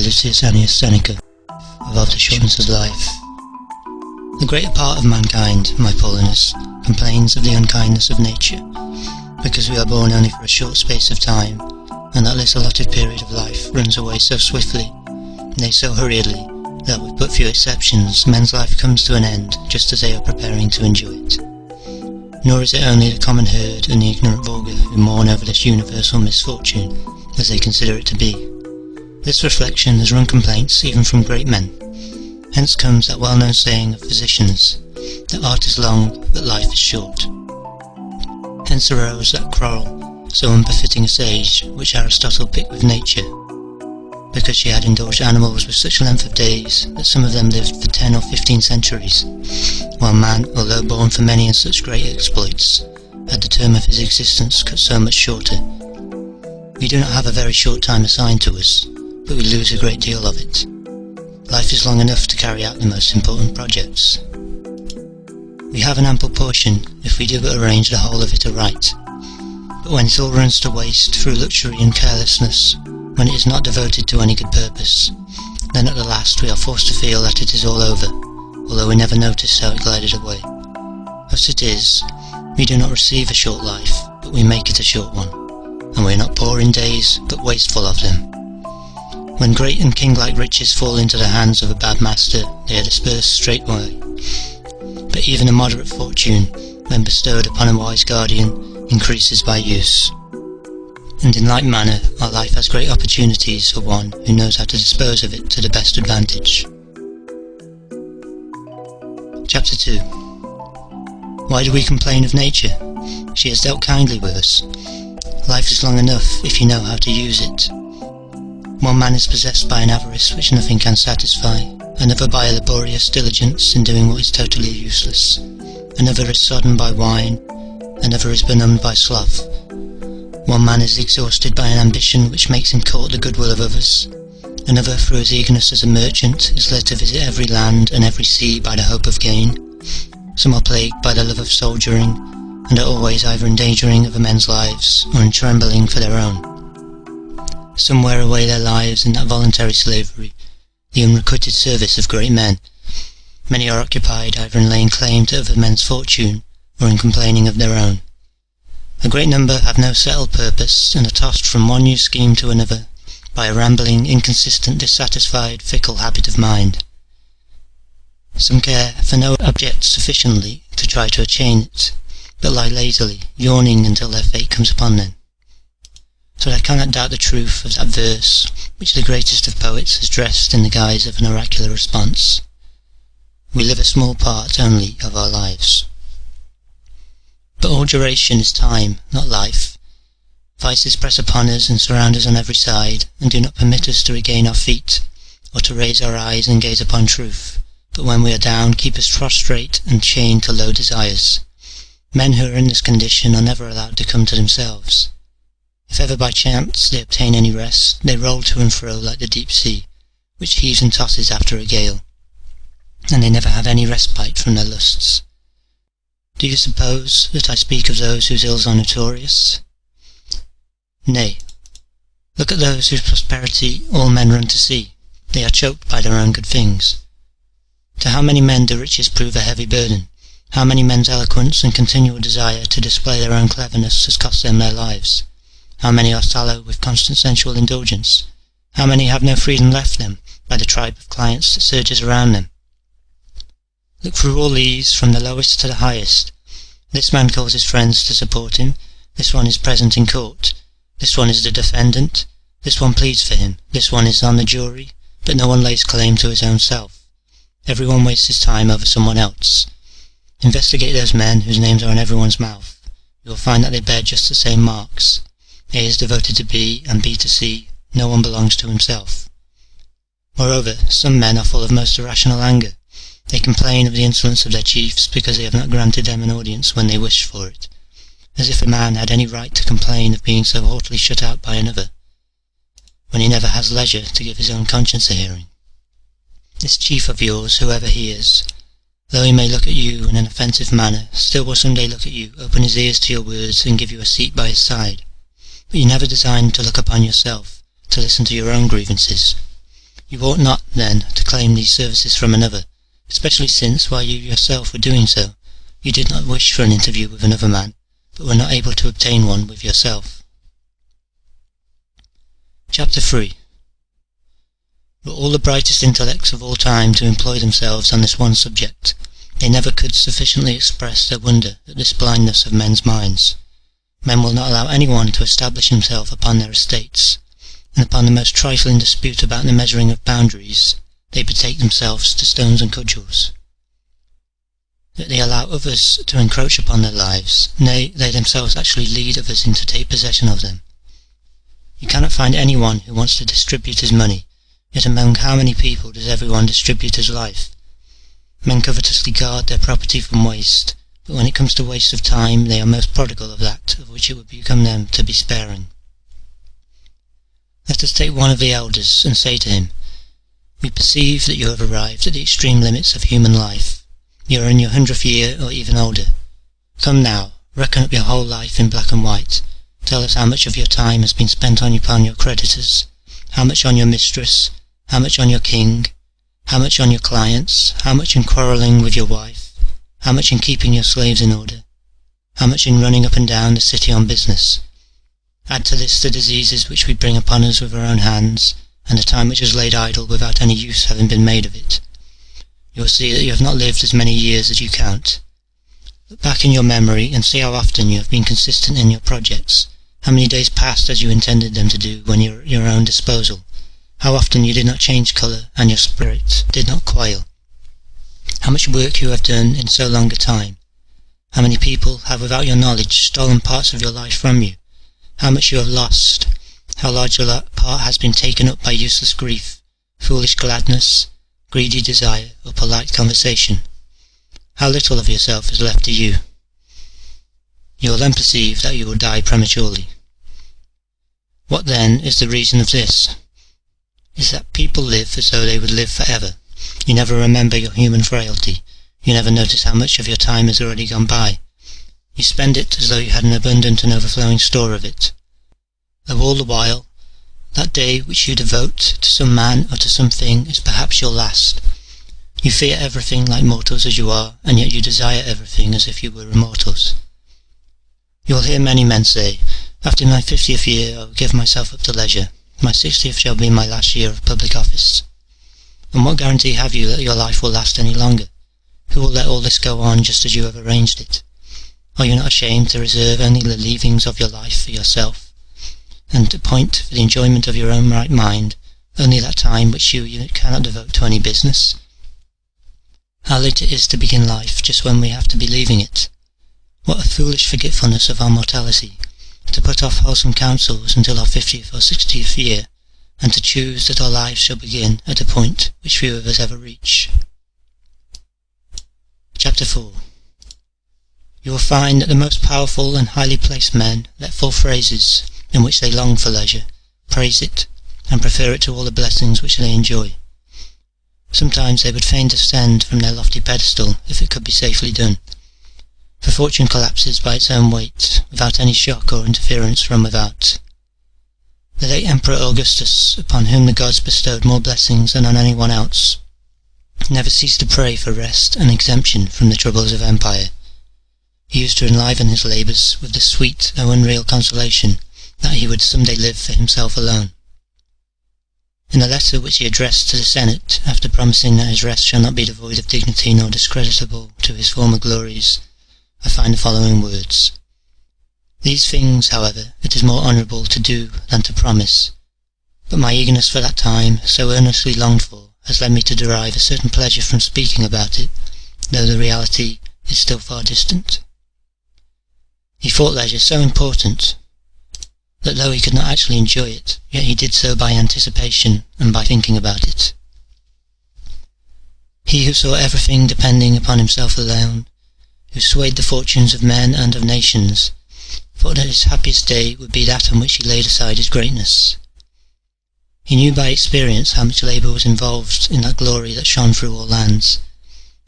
Lucius Annaeus Seneca, above the shortness of life. The greater part of mankind, my Paulinus, complains of the unkindness of nature, because we are born only for a short space of time, and that this allotted period of life runs away so swiftly, nay so hurriedly, that with but few exceptions, men's life comes to an end just as they are preparing to enjoy it. Nor is it only the common herd and the ignorant vulgar who mourn over this universal misfortune, as they consider it to be. This reflection has run complaints even from great men. Hence comes that well-known saying of physicians, that art is long, but life is short. Hence arose that quarrel, so unbefitting a sage, which Aristotle picked with nature, because she had indulged animals with such length of days, that some of them lived for 10 or 15 centuries, while man, although born for many and such great exploits, had the term of his existence cut so much shorter. We do not have a very short time assigned to us, but we lose a great deal of it. Life is long enough to carry out the most important projects. We have an ample portion, if we do but arrange the whole of it aright. But when it all runs to waste through luxury and carelessness, when it is not devoted to any good purpose, then at the last we are forced to feel that it is all over, although we never noticed how it glided away. Thus it is, we do not receive a short life, but we make it a short one, and we are not poor in days, but wasteful of them. When great and king-like riches fall into the hands of a bad master, they are dispersed straightway. But even a moderate fortune, when bestowed upon a wise guardian, increases by use. And in like manner, our life has great opportunities for one who knows how to dispose of it to the best advantage. Chapter 2. Why do we complain of nature? She has dealt kindly with us. Life is long enough if you know how to use it. One man is possessed by an avarice which nothing can satisfy, another by a laborious diligence in doing what is totally useless, another is sodden by wine, another is benumbed by sloth. One man is exhausted by an ambition which makes him court the goodwill of others, another through his eagerness as a merchant is led to visit every land and every sea by the hope of gain. Some are plagued by the love of soldiering, and are always either endangering other men's lives, or in trembling for their own. Some wear away their lives in that voluntary slavery, the unrequited service of great men. Many are occupied either in laying claim to other men's fortune, or in complaining of their own. A great number have no settled purpose, and are tossed from one new scheme to another, by a rambling, inconsistent, dissatisfied, fickle habit of mind. Some care for no object sufficiently to try to attain it, but lie lazily, yawning until their fate comes upon them. So I cannot doubt the truth of that verse, which the greatest of poets has dressed in the guise of an oracular response. We live a small part only of our lives. But all duration is time, not life. Vices press upon us and surround us on every side, and do not permit us to regain our feet, or to raise our eyes and gaze upon truth, but when we are down keep us prostrate and chained to low desires. Men who are in this condition are never allowed to come to themselves. If ever by chance they obtain any rest, they roll to and fro like the deep sea, which heaves and tosses after a gale, and they never have any respite from their lusts. Do you suppose that I speak of those whose ills are notorious? Nay, look at those whose prosperity all men run to see. They are choked by their own good things. To how many men do riches prove a heavy burden? How many men's eloquence and continual desire to display their own cleverness has cost them their lives? How many are sallow with constant sensual indulgence? How many have no freedom left them by the tribe of clients that surges around them? Look through all these, from the lowest to the highest. This man calls his friends to support him, this one is present in court, this one is the defendant, this one pleads for him, this one is on the jury, but no one lays claim to his own self. Everyone wastes his time over someone else. Investigate those men whose names are in everyone's mouth. You will find that they bear just the same marks. A is devoted to B, and B to C. No one belongs to himself. Moreover, some men are full of most irrational anger. They complain of the insolence of their chiefs because they have not granted them an audience when they wished for it, as if a man had any right to complain of being so haughtily shut out by another, when he never has leisure to give his own conscience a hearing. This chief of yours, whoever he is, though he may look at you in an offensive manner, still will some day look at you, open his ears to your words, and give you a seat by his side. But you never designed to look upon yourself, to listen to your own grievances. You ought not, then, to claim these services from another, especially since, while you yourself were doing so, you did not wish for an interview with another man, but were not able to obtain one with yourself. Chapter 3. Were all the brightest intellects of all time to employ themselves on this one subject, they never could sufficiently express their wonder at this blindness of men's minds. Men will not allow any one to establish himself upon their estates, and upon the most trifling dispute about the measuring of boundaries, they betake themselves to stones and cudgels. That they allow others to encroach upon their lives, nay, they themselves actually lead others in to take possession of them. You cannot find any one who wants to distribute his money, yet among how many people does everyone distribute his life? Men covetously guard their property from waste, but when it comes to waste of time, they are most prodigal of that of which it would become them to be sparing. Let us take one of the elders, and say to him, "We perceive that you have arrived at the extreme limits of human life. You are in your 100th year, or even older. Come now, reckon up your whole life in black and white. Tell us how much of your time has been spent upon your creditors, how much on your mistress, how much on your king, how much on your clients, how much in quarrelling with your wife, how much in keeping your slaves in order, how much in running up and down the city on business. Add to this the diseases which we bring upon us with our own hands, and the time which is laid idle without any use having been made of it. You will see that you have not lived as many years as you count. Look back in your memory and see how often you have been consistent in your projects, how many days passed as you intended them to do when you were at your own disposal, how often you did not change colour and your spirit did not quail, how much work you have done in so long a time, how many people have without your knowledge stolen parts of your life from you, how much you have lost, how large a part has been taken up by useless grief, foolish gladness, greedy desire, or polite conversation. How little of yourself is left to you. You will then perceive that you will die prematurely. What then is the reason of this? Is that people live as though they would live forever. You never remember your human frailty. You never notice how much of your time has already gone by. You spend it as though you had an abundant and overflowing store of it. Though all the while, that day which you devote to some man or to something is perhaps your last. You fear everything like mortals as you are, and yet you desire everything as if you were immortals. You will hear many men say, "After my 50th year I will give myself up to leisure. My 60th shall be my last year of public office." And what guarantee have you that your life will last any longer? Who will let all this go on just as you have arranged it? Are you not ashamed to reserve only the leavings of your life for yourself, and appoint for the enjoyment of your own right mind only that time which you cannot devote to any business? How late it is to begin life just when we have to be leaving it! What a foolish forgetfulness of our mortality, to put off wholesome counsels until our 50th or 60th year, and to choose that our lives shall begin at a point which few of us ever reach. Chapter 4. You will find that the most powerful and highly placed men let fall phrases in which they long for leisure, praise it, and prefer it to all the blessings which they enjoy. Sometimes they would fain descend from their lofty pedestal if it could be safely done, for fortune collapses by its own weight, without any shock or interference from without. The late Emperor Augustus, upon whom the gods bestowed more blessings than on anyone else, never ceased to pray for rest and exemption from the troubles of empire. He used to enliven his labours with the sweet though unreal consolation that he would some day live for himself alone. In a letter which he addressed to the Senate, after promising that his rest shall not be devoid of dignity nor discreditable to his former glories, I find the following words: "These things, however, it is more honourable to do than to promise, but my eagerness for that time, so earnestly longed for, has led me to derive a certain pleasure from speaking about it, though the reality is still far distant." He thought leisure so important that though he could not actually enjoy it, yet he did so by anticipation and by thinking about it. He who saw everything depending upon himself alone, who swayed the fortunes of men and of nations, thought that his happiest day would be that on which he laid aside his greatness. He knew by experience how much labour was involved in that glory that shone through all lands,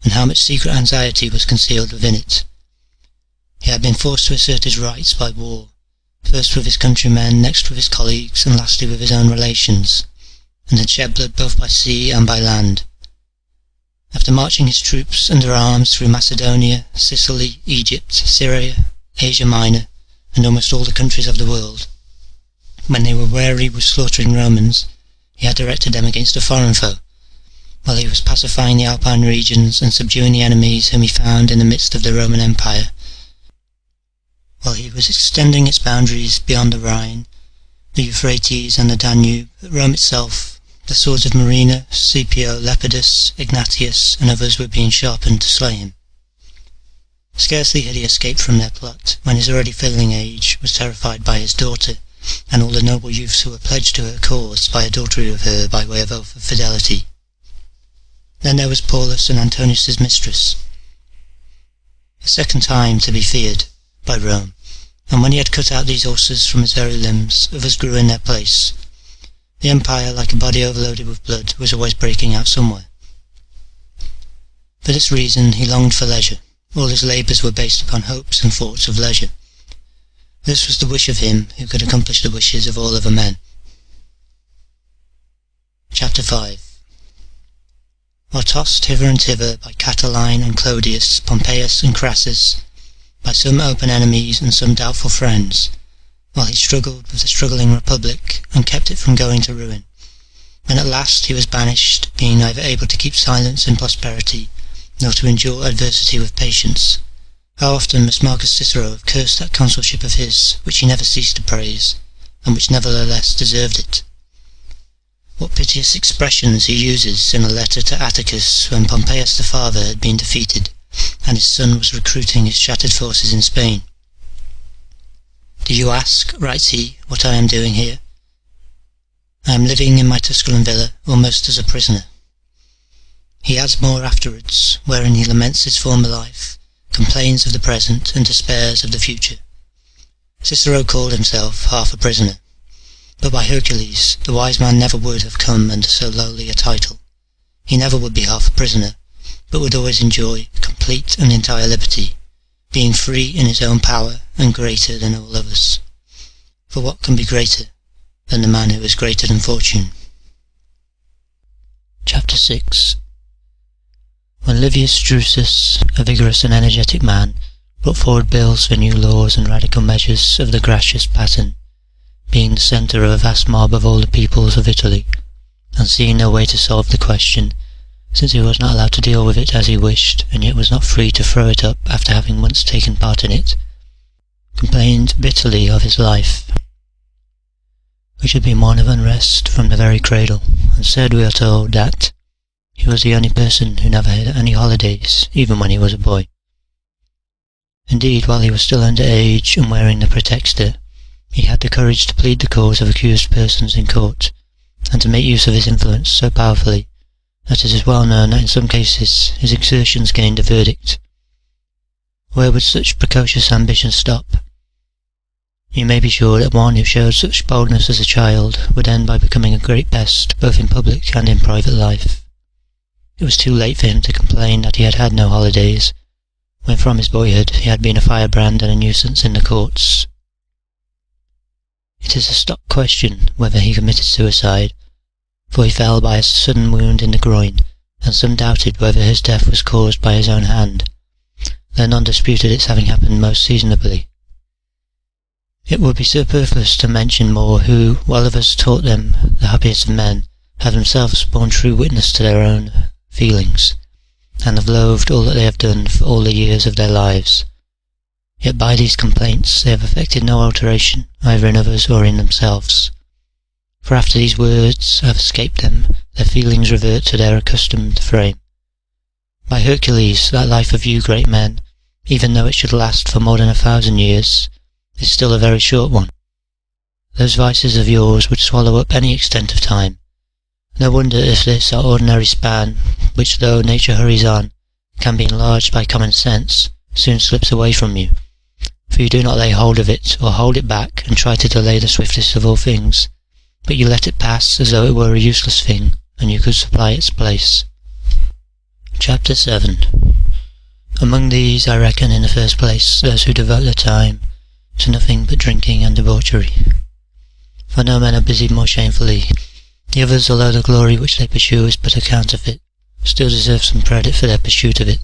and how much secret anxiety was concealed within it. He had been forced to assert his rights by war, first with his countrymen, next with his colleagues, and lastly with his own relations, and had shed blood both by sea and by land. After marching his troops under arms through Macedonia, Sicily, Egypt, Syria, Asia Minor, and almost all the countries of the world, when they were weary with slaughtering Romans, he had directed them against a foreign foe, while he was pacifying the Alpine regions and subduing the enemies whom he found in the midst of the Roman Empire, while he was extending its boundaries beyond the Rhine, the Euphrates and the Danube, Rome itself. The swords of Marina, Scipio, Lepidus, Ignatius, and others were being sharpened to slay him. Scarcely had he escaped from their plot, when his already failing age was terrified by his daughter, and all the noble youths who were pledged to her cause by adultery with her by way of oath of fidelity. Then there was Paulus and Antonius' mistress, a second time to be feared by Rome, and when he had cut out these ulcers from his very limbs, others grew in their place. The empire, like a body overloaded with blood, was always breaking out somewhere. For this reason he longed for leisure. All his labours were based upon hopes and thoughts of leisure. This was the wish of him who could accomplish the wishes of all other men. Chapter 5. While tossed hither and thither by Catiline and Clodius, Pompeius and Crassus, by some open enemies and some doubtful friends, while he struggled with the struggling republic and kept it from going to ruin, when at last he was banished, being neither able to keep silence in prosperity, nor to endure adversity with patience, how often must Marcus Cicero have cursed that consulship of his, which he never ceased to praise, and which nevertheless deserved it. What piteous expressions he uses in a letter to Atticus when Pompeius the father had been defeated, and his son was recruiting his shattered forces in Spain. "Do you ask," writes he, "what I am doing here? I am living in my Tusculan villa, almost as a prisoner." He adds more afterwards, wherein he laments his former life, complains of the present, and despairs of the future. Cicero called himself half a prisoner, but by Hercules, the wise man never would have come under so lowly a title. He never would be half a prisoner, but would always enjoy complete and entire liberty, being free in his own power and greater than all others. For what can be greater than the man who is greater than fortune? Chapter 6. When Livius Drusus, a vigorous and energetic man, brought forward bills for new laws and radical measures of the Gracious pattern, being the centre of a vast mob of all the peoples of Italy, and seeing no way to solve the question, since he was not allowed to deal with it as he wished, and yet was not free to throw it up after having once taken part in it, complained bitterly of his life, which had been one of unrest from the very cradle, and said, we are told, that he was the only person who never had any holidays, even when he was a boy. Indeed, while he was still under age and wearing the praetexta, he had the courage to plead the cause of accused persons in court, and to make use of his influence so powerfully that it is well known that in some cases his exertions gained a verdict. Where would such precocious ambition stop? You may be sure that one who showed such boldness as a child would end by becoming a great pest both in public and in private life. It was too late for him to complain that he had had no holidays, when from his boyhood he had been a firebrand and a nuisance in the courts. It is a stock question whether he committed suicide, for he fell by a sudden wound in the groin, and some doubted whether his death was caused by his own hand, though none disputed its having happened most seasonably. It would be superfluous to mention more who, while others taught them the happiest of men, have themselves borne true witness to their own feelings, and have loathed all that they have done for all the years of their lives. Yet by these complaints they have effected no alteration, either in others or in themselves. For after these words have escaped them, their feelings revert to their accustomed frame. By Hercules, that life of you great men, even though it should last for more than 1,000 years, is still a very short one. Those vices of yours would swallow up any extent of time. No wonder if this our ordinary span, which though nature hurries on, can be enlarged by common sense, soon slips away from you, for you do not lay hold of it, or hold it back, and try to delay the swiftest of all things, but you let it pass as though it were a useless thing, and you could supply its place. Chapter 7. Among these I reckon in the first place those who devote their time to nothing but drinking and debauchery. For no men are busied more shamefully The others, although the glory which they pursue is but a counterfeit, still deserve some credit for their pursuit of it.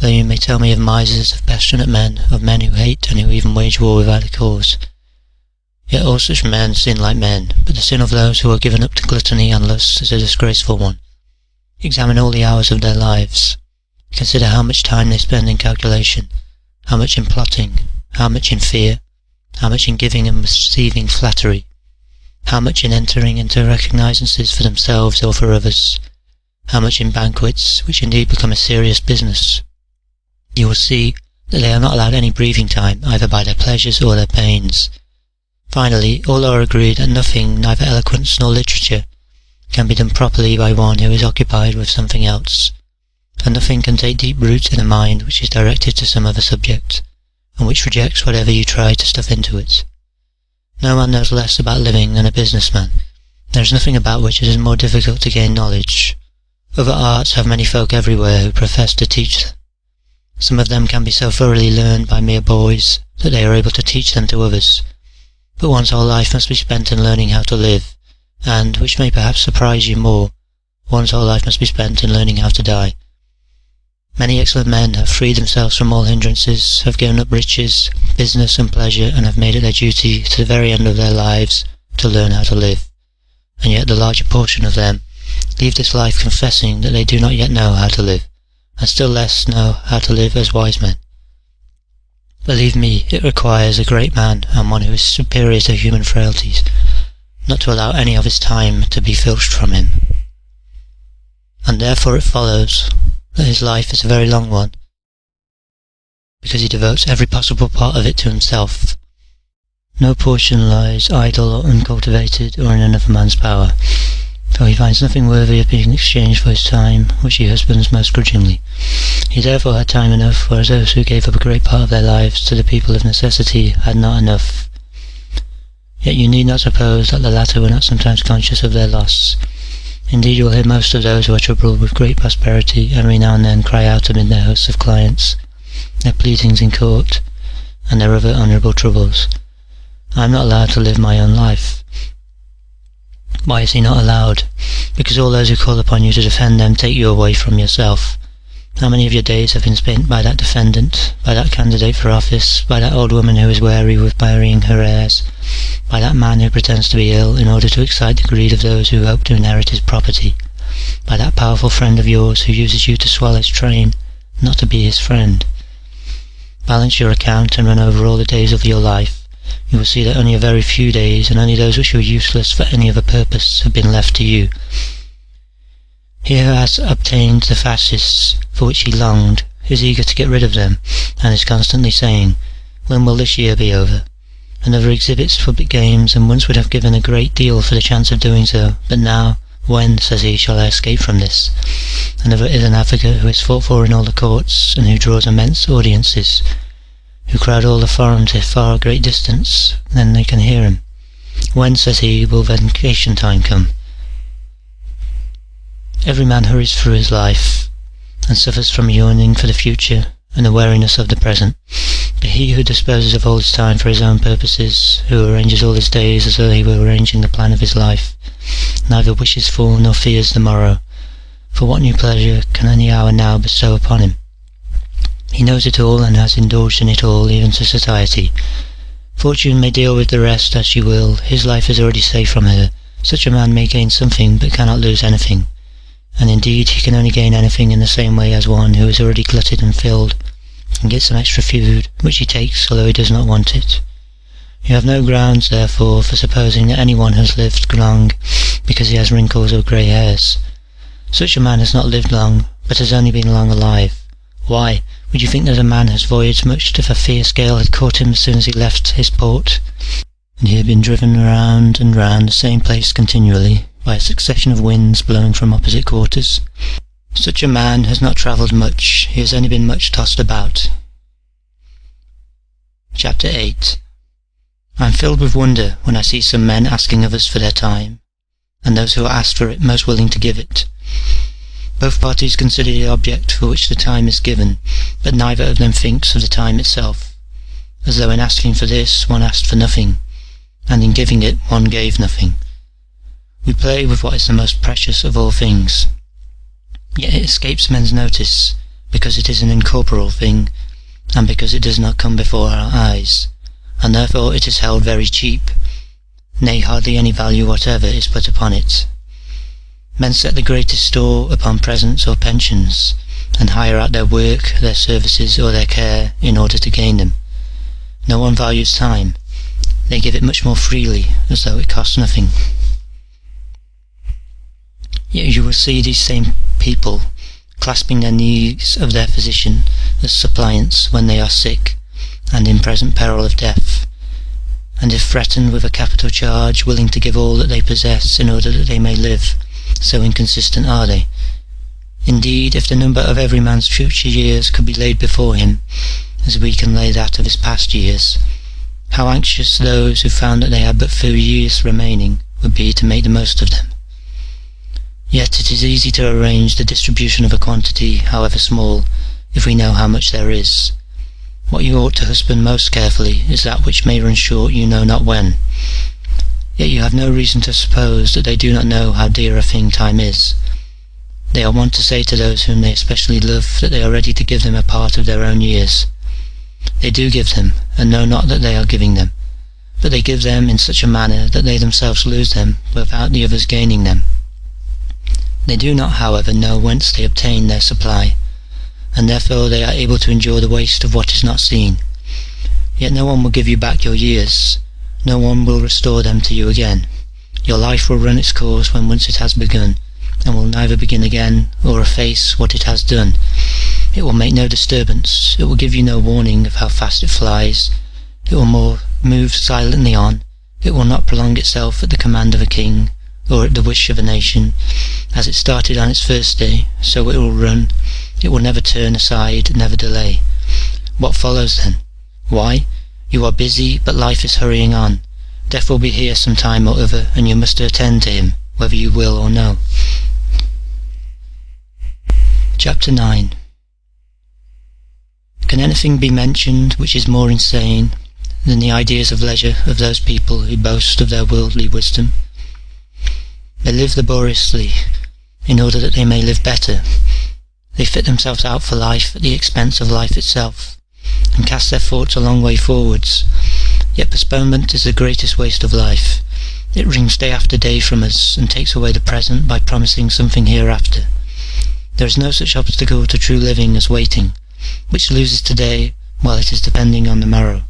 Though you may tell me of misers, of passionate men, of men who hate and who even wage war without a cause, yet all such men sin like men, but the sin of those who are given up to gluttony and lust is a disgraceful one. Examine all the hours of their lives. Consider how much time they spend in calculation, how much in plotting, how much in fear, how much in giving and receiving flattery, how much in entering into recognizances for themselves or for others, how much in banquets, which indeed become a serious business. You will see that they are not allowed any breathing time, either by their pleasures or their pains. Finally, all are agreed that nothing, neither eloquence nor literature, can be done properly by one who is occupied with something else, and nothing can take deep root in a mind which is directed to some other subject, and which rejects whatever you try to stuff into it. No man knows less about living than a businessman. There is nothing about which it is more difficult to gain knowledge. Other arts have many folk everywhere who profess to teach them. Some of them can be so thoroughly learned by mere boys that they are able to teach them to others, but one's whole life must be spent in learning how to live, and, which may perhaps surprise you more, one's whole life must be spent in learning how to die. Many excellent men have freed themselves from all hindrances, have given up riches, business and pleasure, and have made it their duty to the very end of their lives to learn how to live, and yet the larger portion of them leave this life confessing that they do not yet know how to live, and still less know how to live as wise men. Believe me, it requires a great man, and one who is superior to human frailties, not to allow any of his time to be filched from him. And therefore it follows that his life is a very long one, because he devotes every possible part of it to himself. No portion lies idle or uncultivated or in another man's power, for he finds nothing worthy of being exchanged for his time, which he husbands most grudgingly. He therefore had time enough, whereas those who gave up a great part of their lives to the people of necessity had not enough. Yet you need not suppose that the latter were not sometimes conscious of their loss. Indeed, you will hear most of those who are troubled with great prosperity every now and then cry out amid their hosts of clients, their pleadings in court, and their other honourable troubles, "I am not allowed to live my own life." Why is he not allowed? Because all those who call upon you to defend them take you away from yourself. How many of your days have been spent by that defendant, by that candidate for office, by that old woman who is weary with burying her heirs, by that man who pretends to be ill in order to excite the greed of those who hope to inherit his property, by that powerful friend of yours who uses you to swell his train, not to be his friend? Balance your account and run over all the days of your life. You will see that only a very few days, and only those which were useless for any other purpose, have been left to you. He who has obtained the fascists for which he longed is eager to get rid of them, and is constantly saying, "When will this year be over?" Another exhibits public games, and once would have given a great deal for the chance of doing so, but now, when, says he, shall I escape from this? Another is an advocate who is fought for in all the courts, and who draws immense audiences, who crowd all the forum to far great distance, then they can hear him. When, says he, will vacation time come? Every man hurries through his life, and suffers from yearning for the future and the weariness of the present. But he who disposes of all his time for his own purposes, who arranges all his days as though he were arranging the plan of his life, neither wishes for nor fears the morrow, for what new pleasure can any hour now bestow upon him? He knows it all, and has indulged in it all, even to satiety. Fortune may deal with the rest as she will, his life is already safe from her. Such a man may gain something, but cannot lose anything, and indeed he can only gain anything in the same way as one who is already glutted and filled, and gets some extra food, which he takes although he does not want it. You have no grounds, therefore, for supposing that any one has lived long because he has wrinkles or grey hairs. Such a man has not lived long, but has only been long alive. Why, would you think that a man has voyaged much if a fierce gale had caught him as soon as he left his port, and he had been driven round and round the same place continually by a succession of winds blowing from opposite quarters? Such a man has not travelled much, he has only been much tossed about. Chapter 8. I am filled with wonder when I see some men asking others for their time, and those who are asked for it most willing to give it. Both parties consider the object for which the time is given, but neither of them thinks of the time itself, as though in asking for this one asked for nothing, and in giving it one gave nothing. We play with what is the most precious of all things, yet it escapes men's notice, because it is an incorporeal thing, and because it does not come before our eyes, and therefore it is held very cheap, nay, hardly any value whatever is put upon it. Men set the greatest store upon presents or pensions, and hire out their work, their services, or their care, in order to gain them. No one values time. They give it much more freely, as though it costs nothing. Yet you will see these same people clasping their knees of their physician as suppliants when they are sick and in present peril of death, and if threatened with a capital charge, willing to give all that they possess in order that they may live. So inconsistent are they. Indeed, if the number of every man's future years could be laid before him, as we can lay that of his past years, how anxious those who found that they had but few years remaining would be to make the most of them. Yet it is easy to arrange the distribution of a quantity, however small, if we know how much there is. What you ought to husband most carefully is that which may run short you know not when. Yet you have no reason to suppose that they do not know how dear a thing time is. They are wont to say to those whom they especially love that they are ready to give them a part of their own years. They do give them, and know not that they are giving them, but they give them in such a manner that they themselves lose them without the others gaining them. They do not, however, know whence they obtain their supply, and therefore they are able to endure the waste of what is not seen. Yet no one will give you back your years, no one will restore them to you again. Your life will run its course when once it has begun, and will neither begin again or efface what it has done. It will make no disturbance, it will give you no warning of how fast it flies, it will move silently on, it will not prolong itself at the command of a king, or at the wish of a nation. As it started on its first day, so it will run, it will never turn aside, never delay. What follows then? Why? You are busy, but life is hurrying on. Death will be here some time or other, and you must attend to him, whether you will or no. Chapter 9. Can anything be mentioned which is more insane than the ideas of leisure of those people who boast of their worldly wisdom? They live laboriously, in order that they may live better. They fit themselves out for life at the expense of life itself, and cast their thoughts a long way forwards. Yet postponement is the greatest waste of life. It wrings day after day from us, and takes away the present by promising something hereafter. There is no such obstacle to true living as waiting, which loses today while it is depending on the morrow.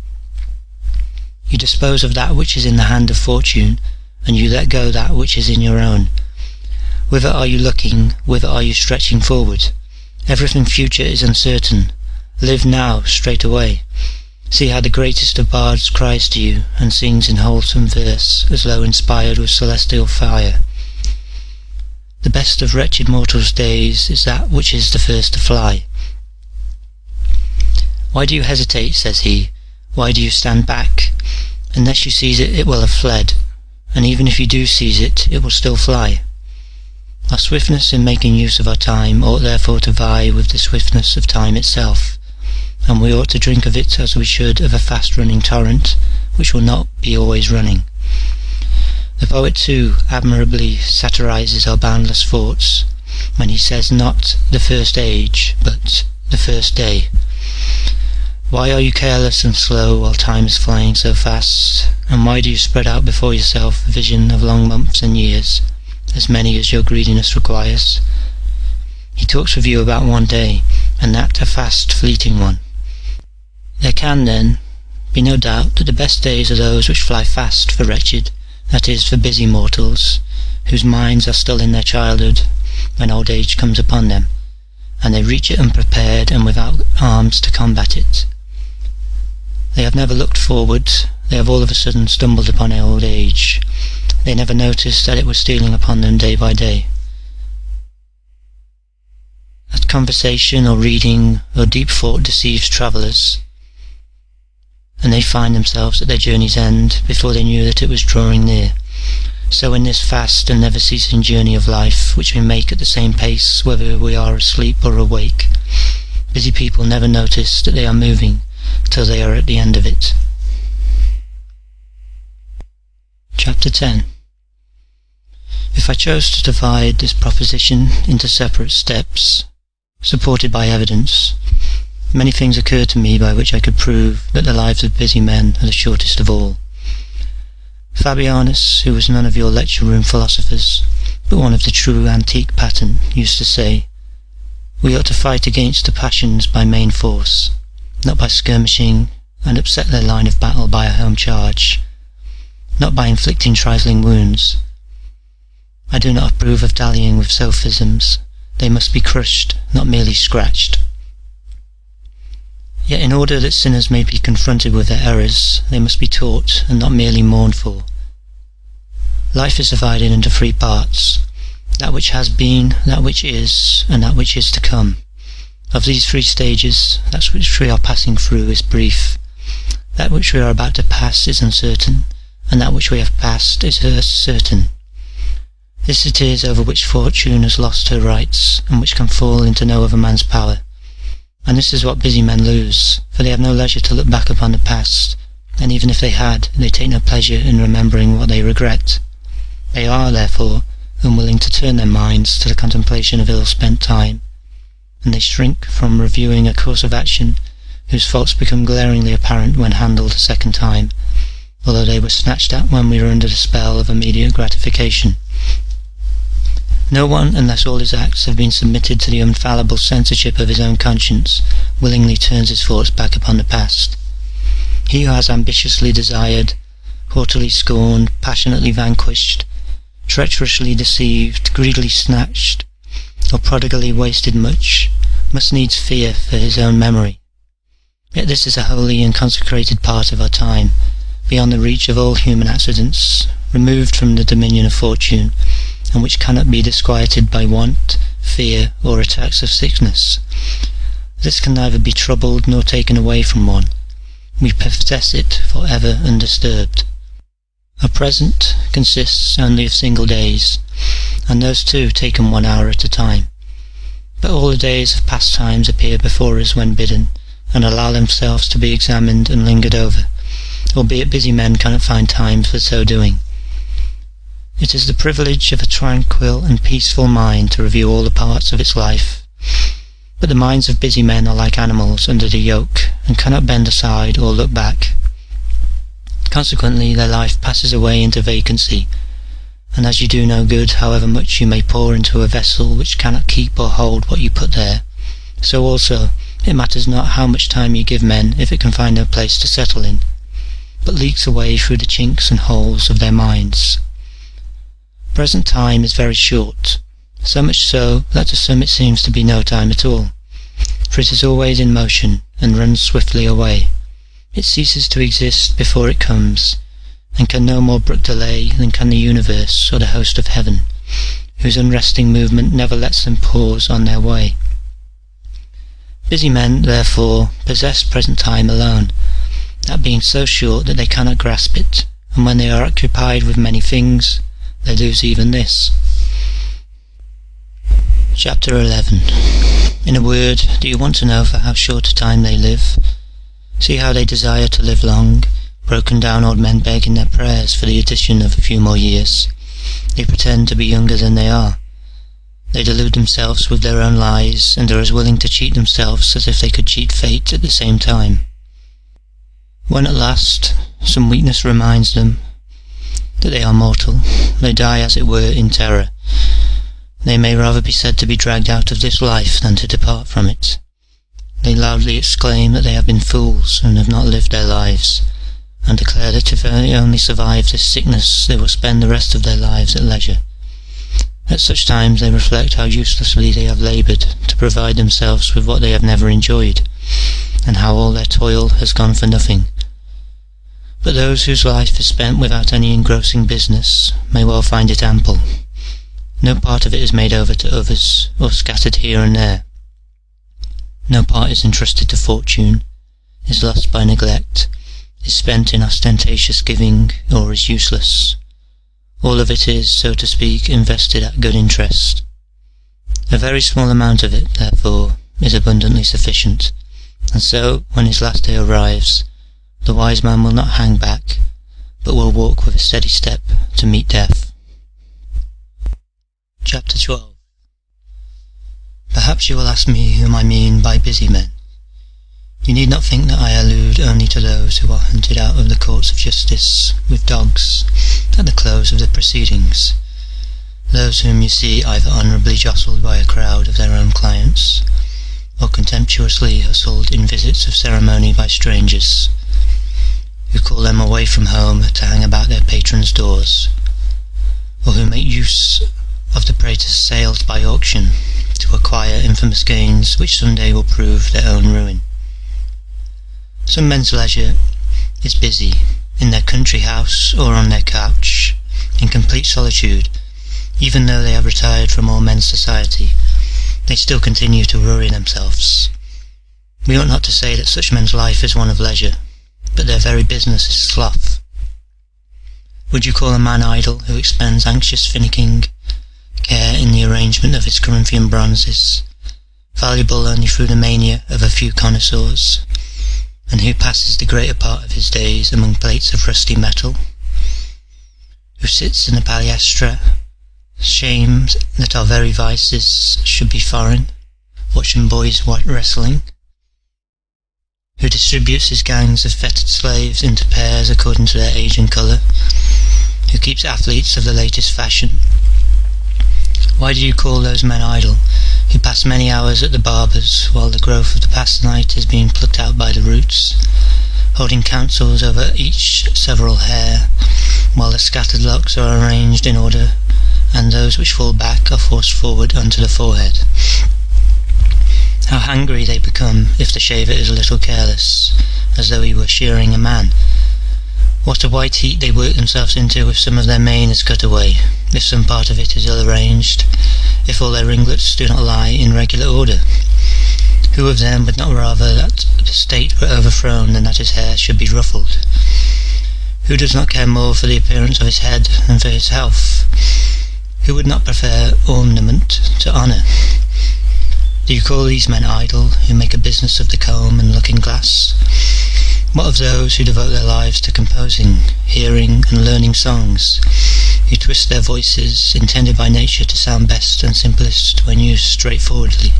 You dispose of that which is in the hand of fortune, and you let go that which is in your own. Whither are you looking? Whither are you stretching forward? Everything future is uncertain. Live now, straight away. See how the greatest of bards cries to you, and sings in wholesome verse, as though inspired with celestial fire. The best of wretched mortals' days is that which is the first to fly. Why do you hesitate, says he? Why do you stand back? Unless you seize it, it will have fled, and even if you do seize it, it will still fly. Our swiftness in making use of our time ought therefore to vie with the swiftness of time itself, and we ought to drink of it as we should of a fast-running torrent, which will not be always running. The poet, too, admirably satirises our boundless thoughts, when he says not the first age, but the first day. Why are you careless and slow while time is flying so fast, and why do you spread out before yourself a vision of long months and years, as many as your greediness requires? He talks with you about one day, and that a fast, fleeting one. There can, then, be no doubt that the best days are those which fly fast for wretched, that is, for busy mortals, whose minds are still in their childhood when old age comes upon them, and they reach it unprepared and without arms to combat it. They have never looked forward, they have all of a sudden stumbled upon old age. They never noticed that it was stealing upon them day by day. That conversation or reading or deep thought deceives travellers, and they find themselves at their journey's end before they knew that it was drawing near. So in this fast and never-ceasing journey of life, which we make at the same pace whether we are asleep or awake, busy people never notice that they are moving till they are at the end of it. Chapter 10. If I chose to divide this proposition into separate steps, supported by evidence, many things occur to me by which I could prove that the lives of busy men are the shortest of all. Fabianus, who was none of your lecture room philosophers, but one of the true antique pattern, used to say, "We ought to fight against the passions by main force, not by skirmishing and upset their line of battle by a home charge, not by inflicting trifling wounds. I do not approve of dallying with sophisms. They must be crushed, not merely scratched." Yet in order that sinners may be confronted with their errors, they must be taught and not merely mourned for. Life is divided into three parts: that which has been, that which is, and that which is to come. Of these three stages, that which we are passing through is brief, that which we are about to pass is uncertain, and that which we have passed is certain. This it is over which fortune has lost her rights, and which can fall into no other man's power. And this is what busy men lose, for they have no leisure to look back upon the past, and even if they had, they take no pleasure in remembering what they regret. They are, therefore, unwilling to turn their minds to the contemplation of ill-spent time, and they shrink from reviewing a course of action whose faults become glaringly apparent when handled a second time, although they were snatched at when we were under the spell of immediate gratification. No one, unless all his acts have been submitted to the infallible censorship of his own conscience, willingly turns his thoughts back upon the past. He who has ambitiously desired, haughtily scorned, passionately vanquished, treacherously deceived, greedily snatched, or prodigally wasted much, must needs fear for his own memory. Yet this is a holy and consecrated part of our time, beyond the reach of all human accidents, removed from the dominion of fortune, and which cannot be disquieted by want, fear, or attacks of sickness. This can neither be troubled nor taken away from one. We possess it for ever undisturbed. Our present consists only of single days, and those too taken 1 hour at a time. But all the days of past times appear before us when bidden, and allow themselves to be examined and lingered over, albeit busy men cannot find time for so doing. It is the privilege of a tranquil and peaceful mind to review all the parts of its life, but the minds of busy men are like animals under the yoke, and cannot bend aside or look back. Consequently, their life passes away into vacancy, and as you do no good, however much you may pour into a vessel which cannot keep or hold what you put there, so also it matters not how much time you give men if it can find no place to settle in, but leaks away through the chinks and holes of their minds. Present time is very short, so much so that to some it seems to be no time at all, for it is always in motion and runs swiftly away. It ceases to exist before it comes, and can no more brook delay than can the universe or the host of heaven, whose unresting movement never lets them pause on their way. Busy men, therefore, possess present time alone, that being so short that they cannot grasp it, and when they are occupied with many things, they lose even this. Chapter 11. In a word, do you want to know for how short a time they live? See how they desire to live long. Broken down old men beg in their prayers for the addition of a few more years. They pretend to be younger than they are. They delude themselves with their own lies, and are as willing to cheat themselves as if they could cheat fate at the same time. When at last some weakness reminds them that they are mortal, they die as it were in terror. They may rather be said to be dragged out of this life than to depart from it. They loudly exclaim that they have been fools and have not lived their lives, and declare that if they only survive this sickness they will spend the rest of their lives at leisure. At such times they reflect how uselessly they have laboured to provide themselves with what they have never enjoyed, and how all their toil has gone for nothing. But those whose life is spent without any engrossing business may well find it ample. No part of it is made over to others, or scattered here and there. No part is entrusted to fortune, is lost by neglect, is spent in ostentatious giving, or is useless. All of it is, so to speak, invested at good interest. A very small amount of it, therefore, is abundantly sufficient, and so, when his last day arrives, the wise man will not hang back, but will walk with a steady step to meet death. Chapter 12. Perhaps you will ask me whom I mean by busy men. You need not think that I allude only to those who are hunted out of the courts of justice with dogs at the close of the proceedings, those whom you see either honourably jostled by a crowd of their own clients, or contemptuously hustled in visits of ceremony by strangers, who call them away from home to hang about their patrons' doors, or who make use of the praetor's sales by auction to acquire infamous gains which some day will prove their own ruin. Some men's leisure is busy, in their country house or on their couch, in complete solitude. Even though they have retired from all men's society, they still continue to worry themselves. We ought not to say that such men's life is one of leisure, but their very business is sloth. Would you call a man idle who expends anxious finicking care in the arrangement of his Corinthian bronzes, valuable only through the mania of a few connoisseurs, and who passes the greater part of his days among plates of rusty metal, who sits in the palaestra, shamed that our very vices should be foreign, watching boys wrestling, who distributes his gangs of fettered slaves into pairs according to their age and colour, who keeps athletes of the latest fashion? Why do you call those men idle, who pass many hours at the barber's while the growth of the past night is being plucked out by the roots, holding councils over each several hair, while the scattered locks are arranged in order, and those which fall back are forced forward onto the forehead? How hungry they become if the shaver is a little careless, as though he were shearing a man. What a white heat they work themselves into if some of their mane is cut away, if some part of it is ill-arranged, if all their ringlets do not lie in regular order. Who of them would not rather that the state were overthrown than that his hair should be ruffled? Who does not care more for the appearance of his head than for his health? Who would not prefer ornament to honour? Do you call these men idle, who make a business of the comb and looking-glass? What of those who devote their lives to composing, hearing, and learning songs, who twist their voices, intended by nature to sound best and simplest when used straightforwardly,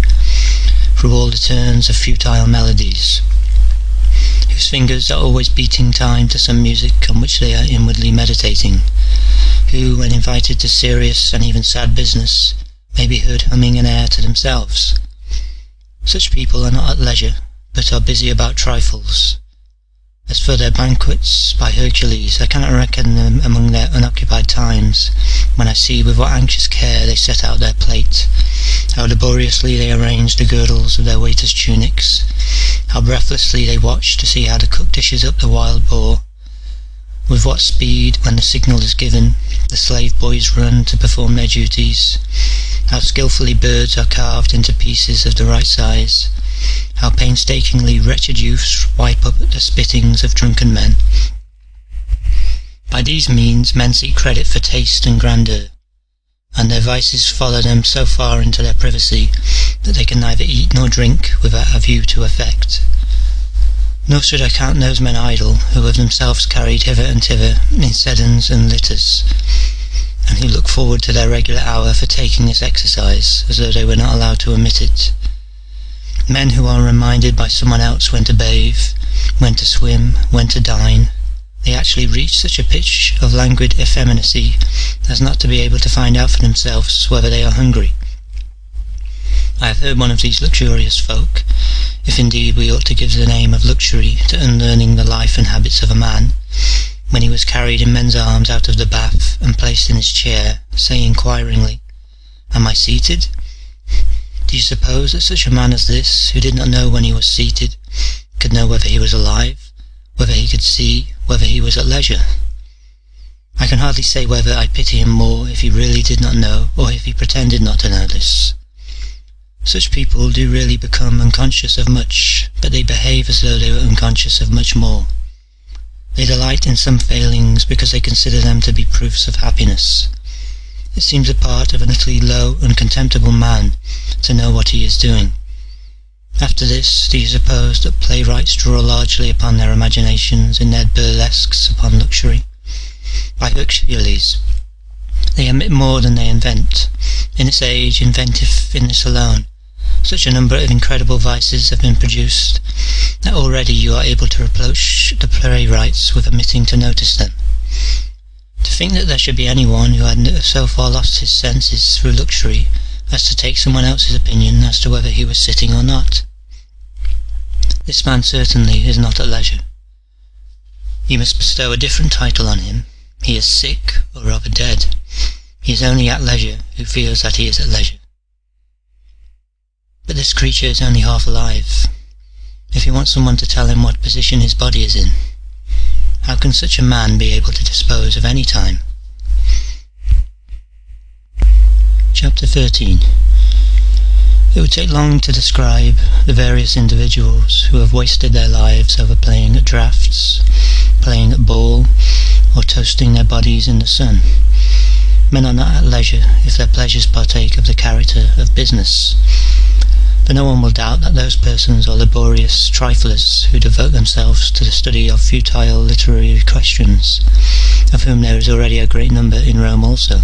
through all the turns of futile melodies, whose fingers are always beating time to some music on which they are inwardly meditating, who, when invited to serious and even sad business, may be heard humming an air to themselves? Such people are not at leisure, but are busy about trifles. As for their banquets, by Hercules, I cannot reckon them among their unoccupied times, when I see with what anxious care they set out their plate, how laboriously they arrange the girdles of their waiters' tunics, how breathlessly they watch to see how the cook dishes up the wild boar, with what speed, when the signal is given, the slave boys run to perform their duties, how skilfully birds are carved into pieces of the right size, how painstakingly wretched youths wipe up the spittings of drunken men. By these means men seek credit for taste and grandeur, and their vices follow them so far into their privacy that they can neither eat nor drink without a view to effect. Nor should I count those men idle who have themselves carried hither and thither in sedans and litters, and who look forward to their regular hour for taking this exercise as though they were not allowed to omit it. Men who are reminded by someone else when to bathe, when to swim, when to dine. They actually reach such a pitch of languid effeminacy as not to be able to find out for themselves whether they are hungry. I have heard one of these luxurious folk, if indeed we ought to give the name of luxury to unlearning the life and habits of a man, when he was carried in men's arms out of the bath and placed in his chair, say inquiringly, "Am I seated?" Do you suppose that such a man as this, who did not know when he was seated, could know whether he was alive, whether he could see, whether he was at leisure? I can hardly say whether I pity him more if he really did not know, or if he pretended not to know this. Such people do really become unconscious of much, but they behave as though they were unconscious of much more. They delight in some failings because they consider them to be proofs of happiness. It seems a part of an utterly low and contemptible man to know what he is doing. After this, do you suppose that playwrights draw largely upon their imaginations in their burlesques upon luxury? By Hercules, They emit more than they invent. In this age, inventive in this alone, such a number of incredible vices have been produced that already you are able to reproach the playwrights with omitting to notice them. To think that there should be anyone who had so far lost his senses through luxury as to take someone else's opinion as to whether he was sitting or not. This man certainly is not at leisure. You must bestow a different title on him. He is sick, or rather dead. He is only at leisure who feels that he is at leisure. But this creature is only half alive. If he wants someone to tell him what position his body is in, how can such a man be able to dispose of any time? Chapter 13. It would take long to describe the various individuals who have wasted their lives over playing at draughts, playing at ball, or toasting their bodies in the sun. Men are not at leisure if their pleasures partake of the character of business. But no one will doubt that those persons are laborious triflers who devote themselves to the study of futile literary questions, of whom there is already a great number in Rome also.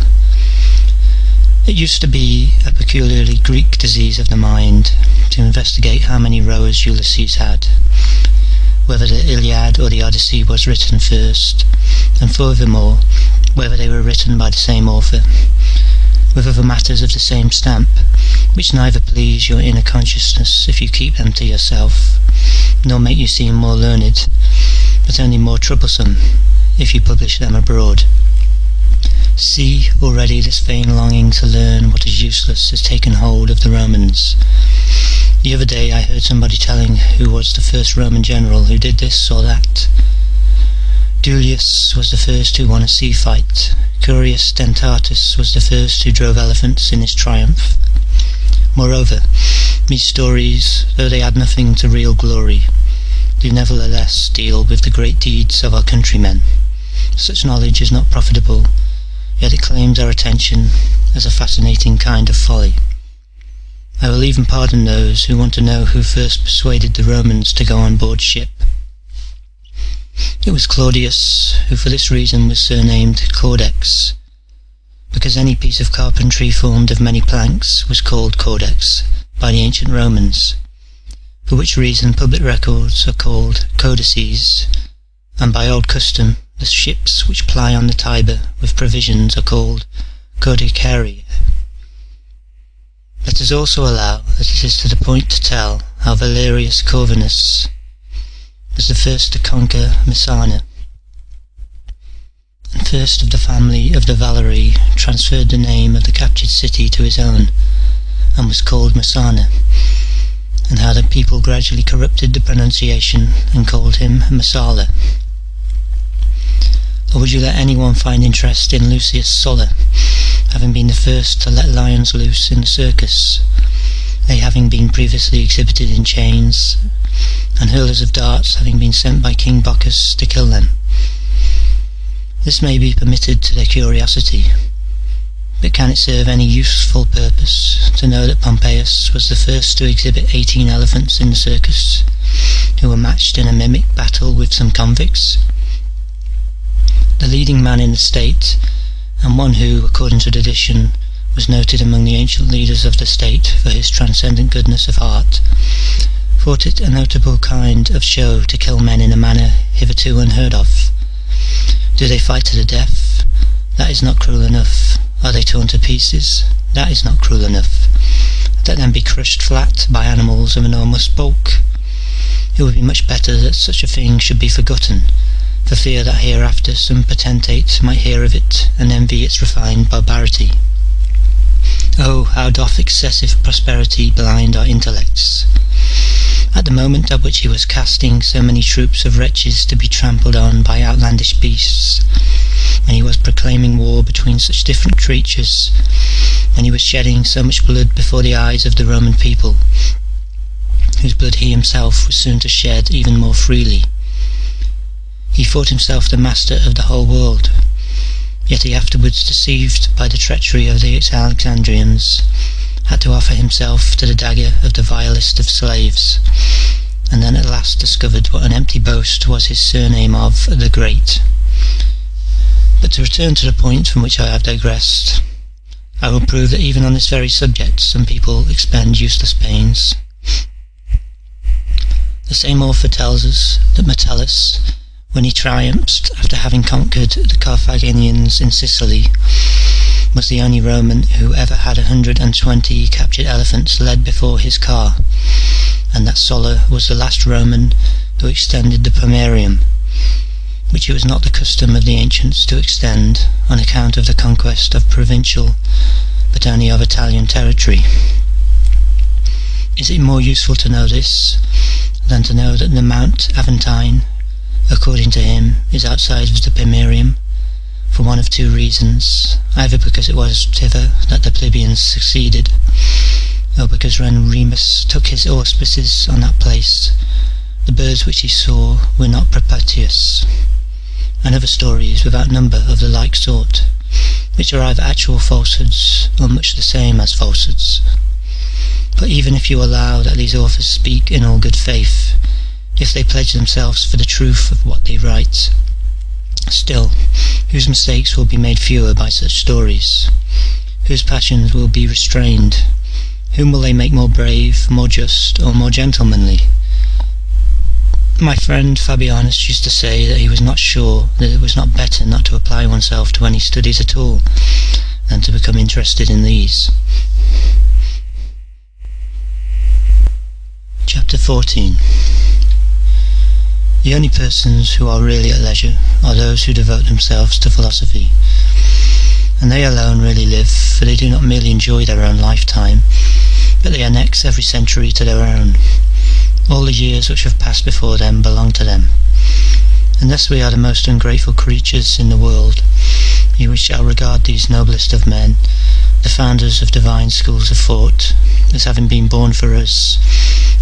It used to be a peculiarly Greek disease of the mind to investigate how many rowers Ulysses had, whether the Iliad or the Odyssey was written first, and furthermore, whether they were written by the same author, with other matters of the same stamp, which neither please your inner consciousness if you keep them to yourself, nor make you seem more learned, but only more troublesome if you publish them abroad. See, already this vain longing to learn what is useless has taken hold of the Romans. The other day I heard somebody telling who was the first Roman general who did this or that. Duilius was the first who won a sea fight. Curius Dentatus was the first who drove elephants in his triumph. Moreover, these stories, though they add nothing to real glory, do nevertheless deal with the great deeds of our countrymen. Such knowledge is not profitable, yet it claims our attention as a fascinating kind of folly. I will even pardon those who want to know who first persuaded the Romans to go on board ship. It was Claudius, who for this reason was surnamed Caudex, because any piece of carpentry formed of many planks was called caudex by the ancient Romans, for which reason public records are called codices, and by old custom the ships which ply on the Tiber with provisions are called codicaria. Let us also allow that it is to the point to tell how Valerius Corvinus was the first to conquer Messana, and first of the family of the Valerii transferred the name of the captured city to his own, and was called Messana, and how the people gradually corrupted the pronunciation and called him Messala. Or would you let anyone find interest in Lucius Sulla, having been the first to let lions loose in the circus, they having been previously exhibited in chains, and hurlers of darts having been sent by King Bocchus to kill them? This may be permitted to their curiosity, but can it serve any useful purpose to know that Pompeius was the first to exhibit 18 elephants in the circus, who were matched in a mimic battle with some convicts? The leading man in the state, and one who, according to tradition, was noted among the ancient leaders of the state for his transcendent goodness of heart, thought it a notable kind of show to kill men in a manner hitherto unheard of. Do they fight to the death? That is not cruel enough. Are they torn to pieces? That is not cruel enough. Let them be crushed flat by animals of enormous bulk. It would be much better that such a thing should be forgotten, for fear that hereafter some potentate might hear of it and envy its refined barbarity. Oh, how doth excessive prosperity blind our intellects! At the moment at which he was casting so many troops of wretches to be trampled on by outlandish beasts, when he was proclaiming war between such different creatures, and he was shedding so much blood before the eyes of the Roman people, whose blood he himself was soon to shed even more freely, he thought himself the master of the whole world, yet he afterwards, deceived by the treachery of the Alexandrians, had to offer himself to the dagger of the vilest of slaves, and then at last discovered what an empty boast was his surname of the Great. But to return to the point from which I have digressed, I will prove that even on this very subject some people expend useless pains. The same author tells us that Metellus, when he triumphed after having conquered the Carthaginians in Sicily, was the only Roman who ever had 120 captured elephants led before his car, and that Sulla was the last Roman who extended the Pomerium, which it was not the custom of the ancients to extend on account of the conquest of provincial, but only of Italian territory. Is it more useful to know this than to know that the Mount Aventine, according to him, is outside of the Pomerium, for one of two reasons, either because it was thither that the plebeians succeeded, or because when Remus took his auspices on that place, the birds which he saw were not propitious, and other stories without number of the like sort, which are either actual falsehoods or much the same as falsehoods. But even if you allow that these authors speak in all good faith, if they pledge themselves for the truth of what they write, still, whose mistakes will be made fewer by such stories? Whose passions will be restrained? Whom will they make more brave, more just, or more gentlemanly? My friend Fabianus used to say that he was not sure that it was not better not to apply oneself to any studies at all than to become interested in these. Chapter 14. The only persons who are really at leisure are those who devote themselves to philosophy, and they alone really live, for they do not merely enjoy their own lifetime, but they annex every century to their own. All the years which have passed before them belong to them, and thus we are the most ungrateful creatures in the world, if we shall regard these noblest of men, the founders of divine schools of thought, as having been born for us,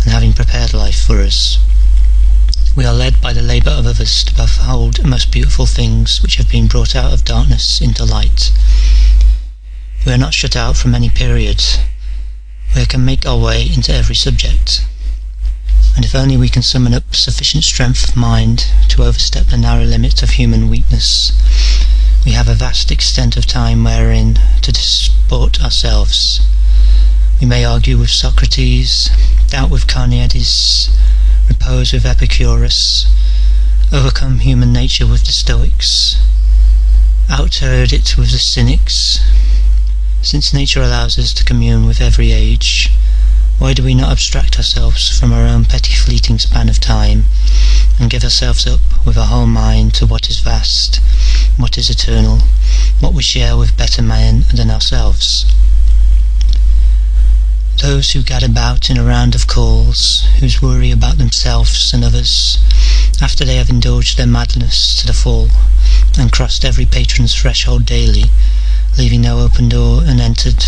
and having prepared life for us. We are led by the labour of others to behold most beautiful things which have been brought out of darkness into light. We are not shut out from any period. We can make our way into every subject, and if only we can summon up sufficient strength of mind to overstep the narrow limit of human weakness, we have a vast extent of time wherein to disport ourselves. We may argue with Socrates, doubt with Carneades, repose with Epicurus, overcome human nature with the Stoics, out-herd it with the Cynics. Since nature allows us to commune with every age, why do we not abstract ourselves from our own petty fleeting span of time, and give ourselves up with our whole mind to what is vast, what is eternal, what we share with better men than ourselves? Those who gad about in a round of calls, whose worry about themselves and others, after they have indulged their madness to the full, and crossed every patron's threshold daily, leaving no open door unentered,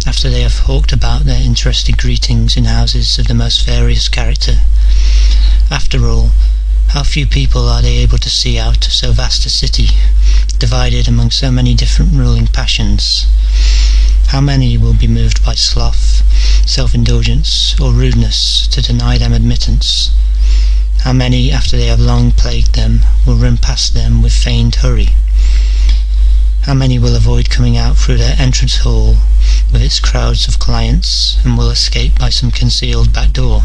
after they have hawked about their interested greetings in houses of the most various character. After all, how few people are they able to see out of so vast a city, divided among so many different ruling passions? How many will be moved by sloth, self-indulgence, or rudeness to deny them admittance? How many, after they have long plagued them, will run past them with feigned hurry? How many will avoid coming out through their entrance hall with its crowds of clients, and will escape by some concealed back door,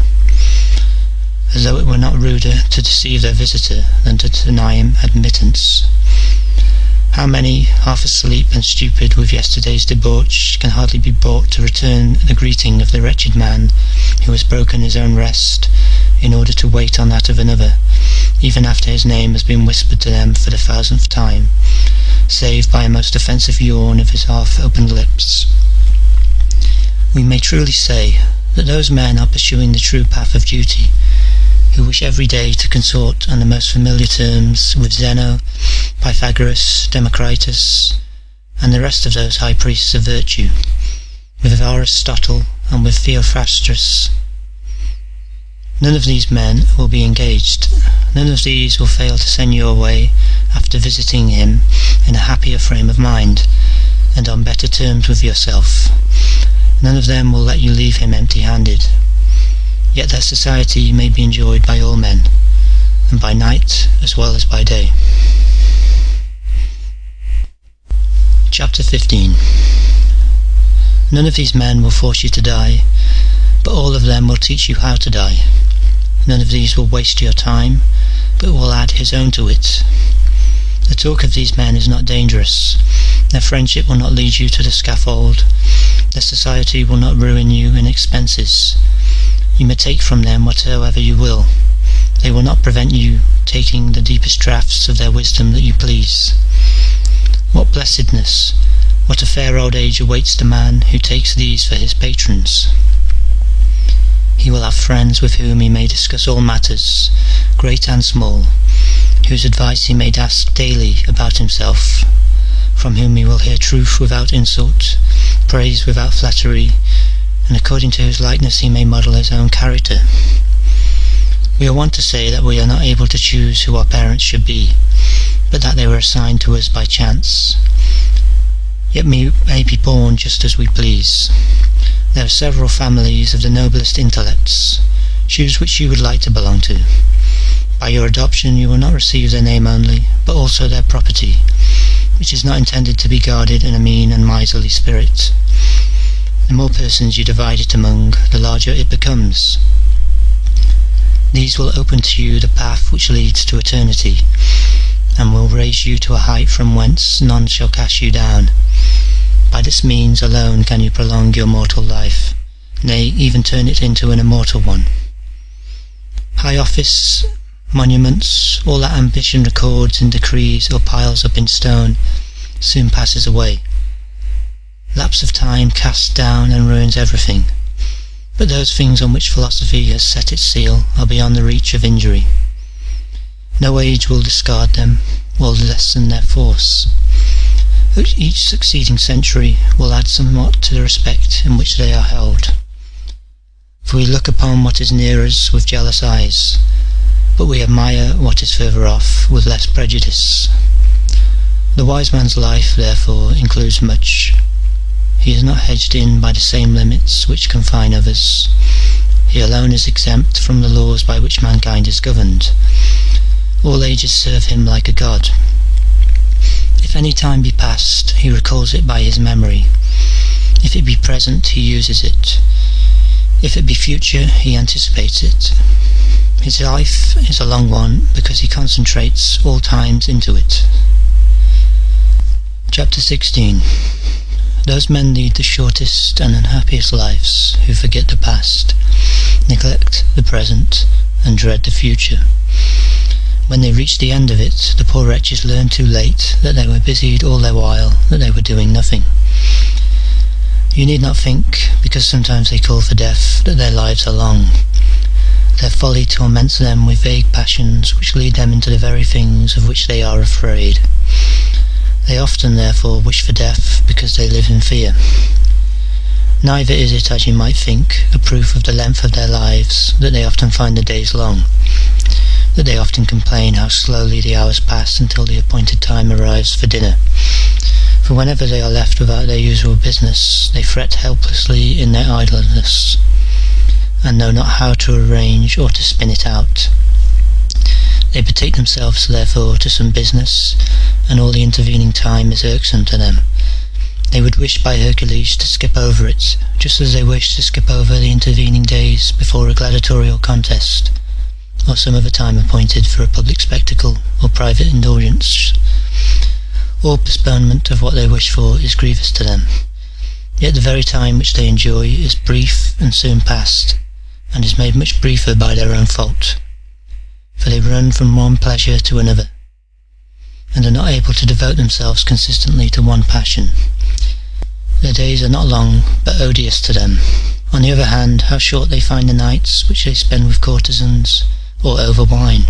as though it were not ruder to deceive their visitor than to deny him admittance? How many, half asleep and stupid with yesterday's debauch, can hardly be brought to return the greeting of the wretched man who has broken his own rest in order to wait on that of another, even after his name has been whispered to them for the 1000th time, save by a most offensive yawn of his half-opened lips? We may truly say that those men are pursuing the true path of duty, who wish every day to consort on the most familiar terms with Zeno, Pythagoras, Democritus, and the rest of those high priests of virtue, with Aristotle and with Theophrastus. None of these men will be engaged. None of these will fail to send you away after visiting him in a happier frame of mind, and on better terms with yourself. None of them will let you leave him empty-handed. Yet their society may be enjoyed by all men, and by night as well as by day. Chapter 15. None of these men will force you to die, but all of them will teach you how to die. None of these will waste your time, but will add his own to it. The talk of these men is not dangerous. Their friendship will not lead you to the scaffold. Their society will not ruin you in expenses. You may take from them whatsoever you will. They will not prevent you taking the deepest draughts of their wisdom that you please. What blessedness, what a fair old age awaits the man who takes these for his patrons. He will have friends with whom he may discuss all matters, great and small, whose advice he may ask daily about himself, from whom he will hear truth without insult, praise without flattery, and according to whose likeness he may model his own character. We are wont to say that we are not able to choose who our parents should be, but that they were assigned to us by chance. Yet we may be born just as we please. There are several families of the noblest intellects. Choose which you would like to belong to. By your adoption you will not receive their name only, but also their property, which is not intended to be guarded in a mean and miserly spirit. The more persons you divide it among, the larger it becomes. These will open to you the path which leads to eternity, and will raise you to a height from whence none shall cast you down. By this means alone can you prolong your mortal life, nay, even turn it into an immortal one. High office, monuments, all that ambition records in decrees or piles up in stone, soon passes away. Lapse of time casts down and ruins everything, but those things on which philosophy has set its seal are beyond the reach of injury. No age will discard them, will lessen their force. Each succeeding century will add somewhat to the respect in which they are held. For we look upon what is near us with jealous eyes, but we admire what is further off with less prejudice. The wise man's life, therefore, includes much. He is not hedged in by the same limits which confine others. He alone is exempt from the laws by which mankind is governed. All ages serve him like a god. If any time be past, he recalls it by his memory. If it be present, he uses it. If it be future, he anticipates it. His life is a long one because he concentrates all times into it. Chapter 16. Those men lead the shortest and unhappiest lives who forget the past, neglect the present, and dread the future. When they reach the end of it, the poor wretches learn too late that they were busied all their while, that they were doing nothing. You need not think, because sometimes they call for death, that their lives are long. Their folly torments them with vague passions which lead them into the very things of which they are afraid. They often, therefore, wish for death because they live in fear. Neither is it, as you might think, a proof of the length of their lives that they often find the days long, that they often complain how slowly the hours pass until the appointed time arrives for dinner. For whenever they are left without their usual business, they fret helplessly in their idleness, and know not how to arrange or to spin it out. They betake themselves, therefore, to some business, and all the intervening time is irksome to them. They would wish by Hercules to skip over it, just as they wish to skip over the intervening days before a gladiatorial contest, or some other time appointed for a public spectacle or private indulgence. All postponement of what they wish for is grievous to them, yet the very time which they enjoy is brief and soon past, and is made much briefer by their own fault. For they run from one pleasure to another, and are not able to devote themselves consistently to one passion. Their days are not long, but odious to them. On the other hand, how short they find the nights which they spend with courtesans, or over wine.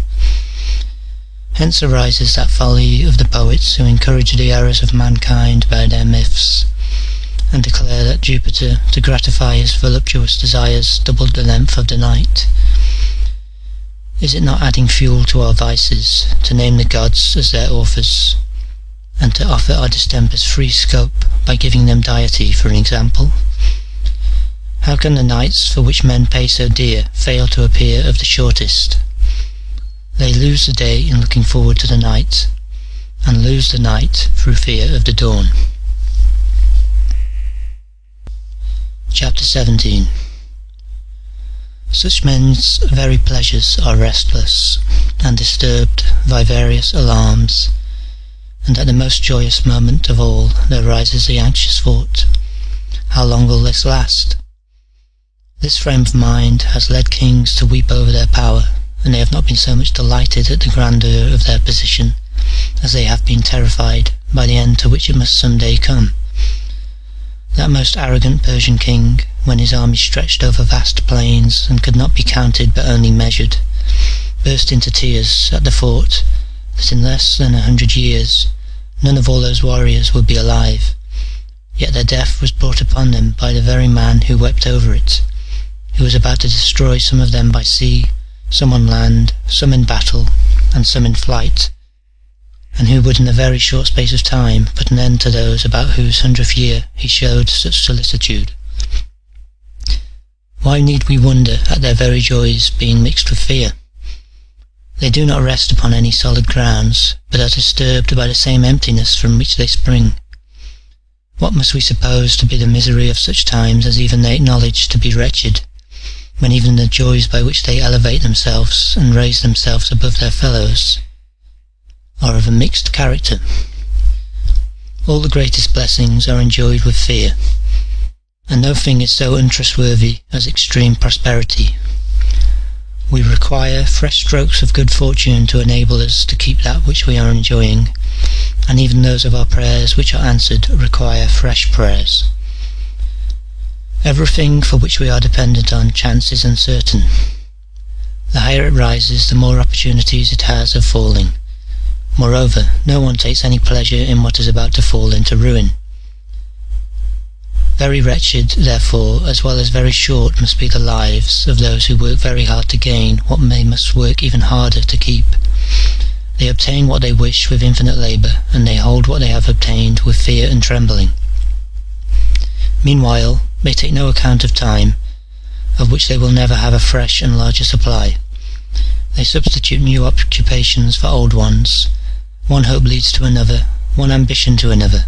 Hence arises that folly of the poets who encourage the errors of mankind by their myths, and declare that Jupiter, to gratify his voluptuous desires, doubled the length of the night. Is it not adding fuel to our vices, to name the gods as their authors, and to offer our distempers free scope by giving them deity for an example? How can the nights for which men pay so dear fail to appear of the shortest? They lose the day in looking forward to the night, and lose the night through fear of the dawn. Chapter 17. Such men's very pleasures are restless, and disturbed by various alarms, and at the most joyous moment of all there rises the anxious thought, how long will this last? This frame of mind has led kings to weep over their power, and they have not been so much delighted at the grandeur of their position as they have been terrified by the end to which it must some day come. That most arrogant Persian king, when his army stretched over vast plains and could not be counted but only measured, burst into tears at the thought that in less than 100 years none of all those warriors would be alive, yet their death was brought upon them by the very man who wept over it, who was about to destroy some of them by sea, some on land, some in battle, and some in flight, and who would in a very short space of time put an end to those about whose 100th year he showed such solicitude. Why need we wonder at their very joys being mixed with fear? They do not rest upon any solid grounds, but are disturbed by the same emptiness from which they spring. What must we suppose to be the misery of such times as even they acknowledge to be wretched, when even the joys by which they elevate themselves and raise themselves above their fellows are of a mixed character? All the greatest blessings are enjoyed with fear, and no thing is so untrustworthy as extreme prosperity. We require fresh strokes of good fortune to enable us to keep that which we are enjoying, and even those of our prayers which are answered require fresh prayers. Everything for which we are dependent on chance is uncertain. The higher it rises, the more opportunities it has of falling. Moreover, no one takes any pleasure in what is about to fall into ruin. Very wretched, therefore, as well as very short must be the lives of those who work very hard to gain what they must work even harder to keep. They obtain what they wish with infinite labour, and they hold what they have obtained with fear and trembling. Meanwhile, they take no account of time, of which they will never have a fresh and larger supply. They substitute new occupations for old ones. One hope leads to another, one ambition to another.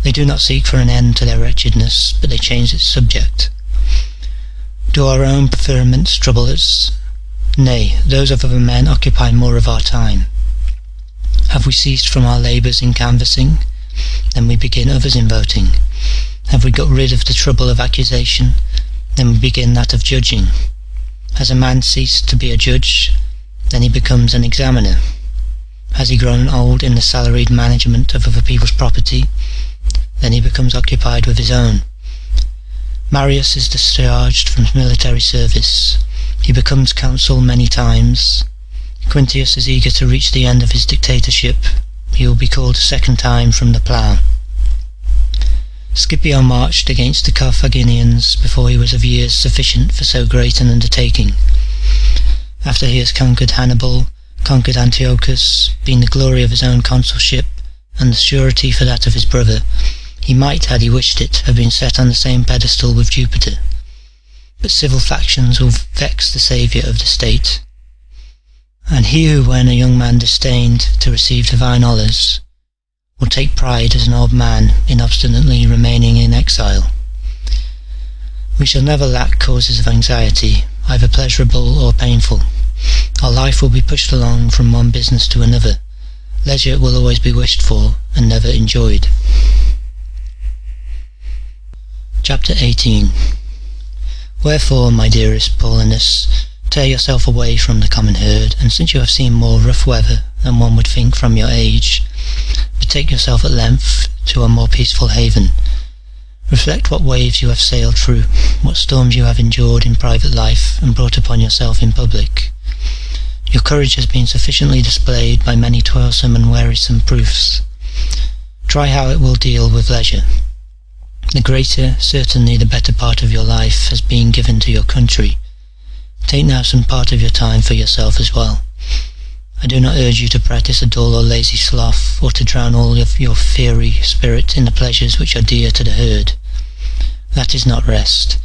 They do not seek for an end to their wretchedness, but they change its subject. Do our own preferments trouble us? Nay, those of other men occupy more of our time. Have we ceased from our labours in canvassing? Then we begin others in voting. Have we got rid of the trouble of accusation? Then we begin that of judging. Has a man ceased to be a judge? Then he becomes an examiner. Has he grown old in the salaried management of other people's property? Then he becomes occupied with his own. Marius is discharged from military service. He becomes consul many times. Quintius is eager to reach the end of his dictatorship. He will be called a second time from the plough. Scipio marched against the Carthaginians before he was of years sufficient for so great an undertaking. After he has conquered Hannibal, conquered Antiochus, been the glory of his own consulship, and the surety for that of his brother, he might, had he wished it, have been set on the same pedestal with Jupiter. But civil factions will vex the saviour of the state, and he who when a young man disdained to receive divine honours will take pride as an old man in obstinately remaining in exile. We shall never lack causes of anxiety, either pleasurable or painful. Our life will be pushed along from one business to another. Leisure will always be wished for and never enjoyed. Chapter 18. Wherefore, my dearest Paulinus, tear yourself away from the common herd, and since you have seen more rough weather than one would think from your age, betake yourself at length to a more peaceful haven. Reflect what waves you have sailed through, what storms you have endured in private life and brought upon yourself in public. Your courage has been sufficiently displayed by many toilsome and wearisome proofs. Try how it will deal with leisure. The greater, certainly the better part of your life has been given to your country. Take now some part of your time for yourself as well. I do not urge you to practice a dull or lazy sloth, or to drown all of your fiery spirit in the pleasures which are dear to the herd. That is not rest.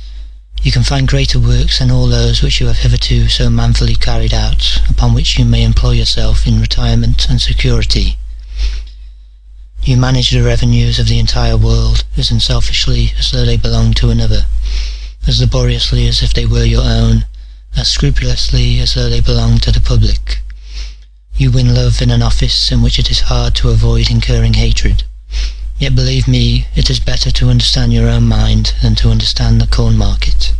You can find greater works than all those which you have hitherto so manfully carried out, upon which you may employ yourself in retirement and security. You manage the revenues of the entire world as unselfishly as though they belonged to another, as laboriously as if they were your own, as scrupulously as though they belonged to the public. You win love in an office in which it is hard to avoid incurring hatred. Yet believe me, it is better to understand your own mind than to understand the corn market.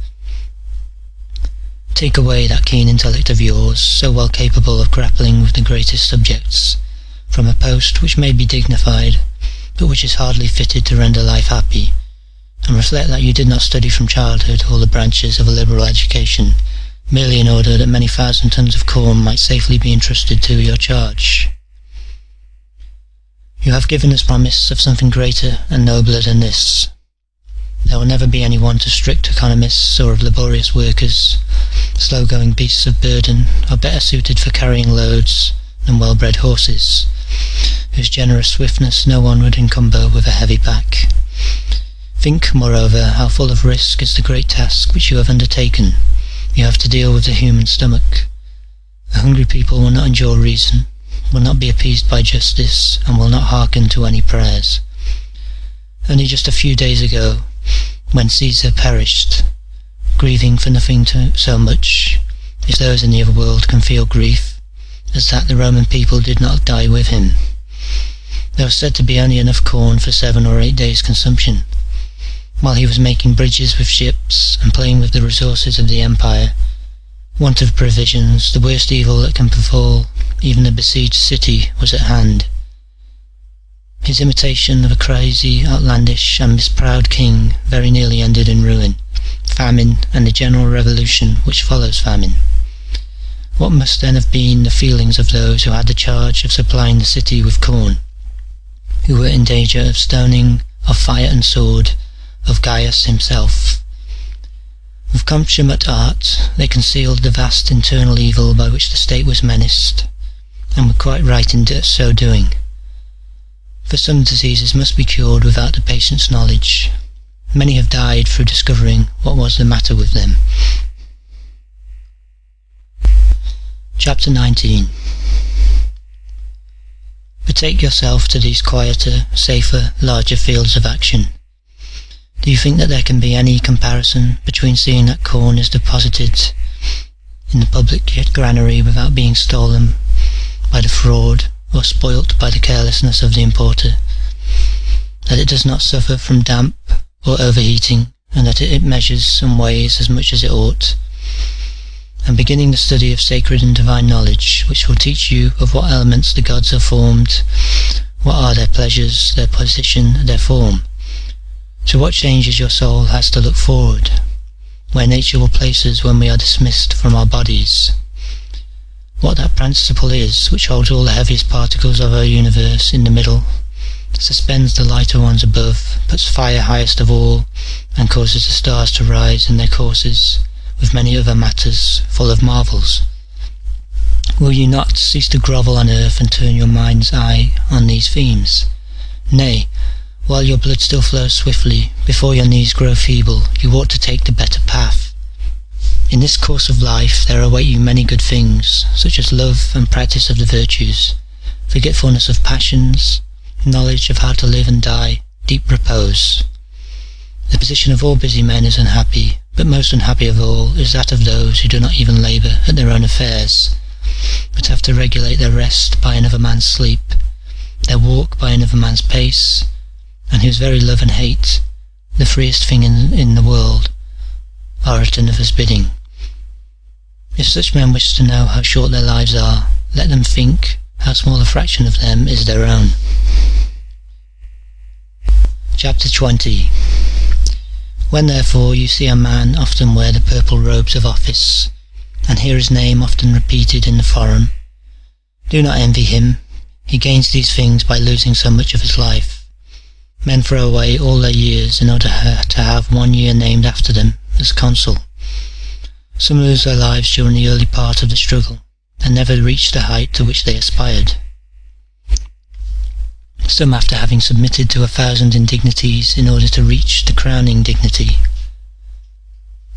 Take away that keen intellect of yours, so well capable of grappling with the greatest subjects, from a post which may be dignified, but which is hardly fitted to render life happy, and reflect that you did not study from childhood all the branches of a liberal education, merely in order that many thousand tons of corn might safely be entrusted to your charge. You have given us promise of something greater and nobler than this. There will never be any want of strict economists or of laborious workers. Slow-going beasts of burden are better suited for carrying loads than well-bred horses, whose generous swiftness no one would encumber with a heavy pack. Think, moreover, how full of risk is the great task which you have undertaken. You have to deal with the human stomach. A hungry people will not endure reason, will not be appeased by justice, and will not hearken to any prayers. Only just a few days ago, when Caesar perished, grieving for nothing so much, if those in the other world can feel grief, as that the Roman people did not die with him. There was said to be only enough corn for 7 or 8 days' consumption. While he was making bridges with ships and playing with the resources of the empire, want of provisions, the worst evil that can befall even a besieged city, was at hand. His imitation of a crazy, outlandish, and misproud king very nearly ended in ruin, famine, and the general revolution which follows famine. What must then have been the feelings of those who had the charge of supplying the city with corn, who were in danger of stoning, of fire and sword, of Gaius himself? With consummate art they concealed the vast internal evil by which the state was menaced, and were quite right in so doing. For some diseases must be cured without the patient's knowledge. Many have died through discovering what was the matter with them. Chapter 19. Betake yourself to these quieter, safer, larger fields of action. Do you think that there can be any comparison between seeing that corn is deposited in the public granary without being stolen by the fraud or spoilt by the carelessness of the importer, that it does not suffer from damp or overheating, and that it measures and weighs as much as it ought, and beginning the study of sacred and divine knowledge, which will teach you of what elements the gods have formed, what are their pleasures, their position, their form, to what changes your soul has to look forward, where nature will place us when we are dismissed from our bodies, what that principle is which holds all the heaviest particles of our universe in the middle, suspends the lighter ones above, puts fire highest of all, and causes the stars to rise in their courses, with many other matters full of marvels. Will you not cease to grovel on earth and turn your mind's eye on these themes? Nay, while your blood still flows swiftly, before your knees grow feeble, you ought to take the better path. In this course of life there await you many good things, such as love and practice of the virtues, forgetfulness of passions, knowledge of how to live and die, deep repose. The position of all busy men is unhappy, but most unhappy of all is that of those who do not even labour at their own affairs, but have to regulate their rest by another man's sleep, their walk by another man's pace, and whose very love and hate, the freest thing in the world, are at another's bidding. If such men wish to know how short their lives are, let them think how small a fraction of them is their own. Chapter 20. When therefore you see a man often wear the purple robes of office, and hear his name often repeated in the forum, do not envy him. He gains these things by losing so much of his life. Men throw away all their years in order to have 1 year named after them as consul. Some lose their lives during the early part of the struggle, and never reach the height to which they aspired. Some, after having submitted to 1,000 indignities in order to reach the crowning dignity,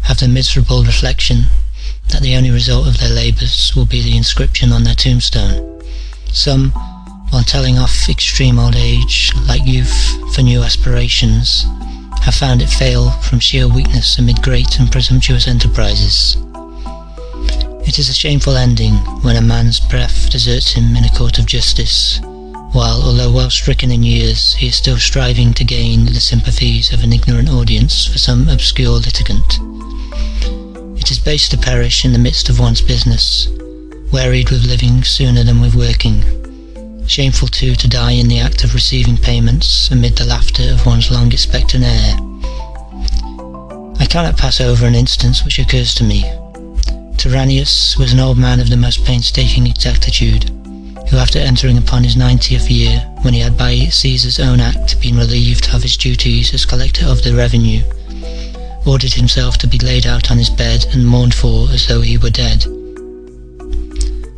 have the miserable reflection that the only result of their labours will be the inscription on their tombstone. Some, while telling off extreme old age, like youth, for new aspirations, have found it fail from sheer weakness amid great and presumptuous enterprises. It is a shameful ending when a man's breath deserts him in a court of justice, while, although well stricken in years, he is still striving to gain the sympathies of an ignorant audience for some obscure litigant. It is base to perish in the midst of one's business, wearied with living sooner than with working, shameful too to die in the act of receiving payments amid the laughter of one's long-expectant heir. I cannot pass over an instance which occurs to me. Tyrannius was an old man of the most painstaking exactitude, who after entering upon his 90th year, when he had by Caesar's own act been relieved of his duties as collector of the revenue, ordered himself to be laid out on his bed and mourned for as though he were dead.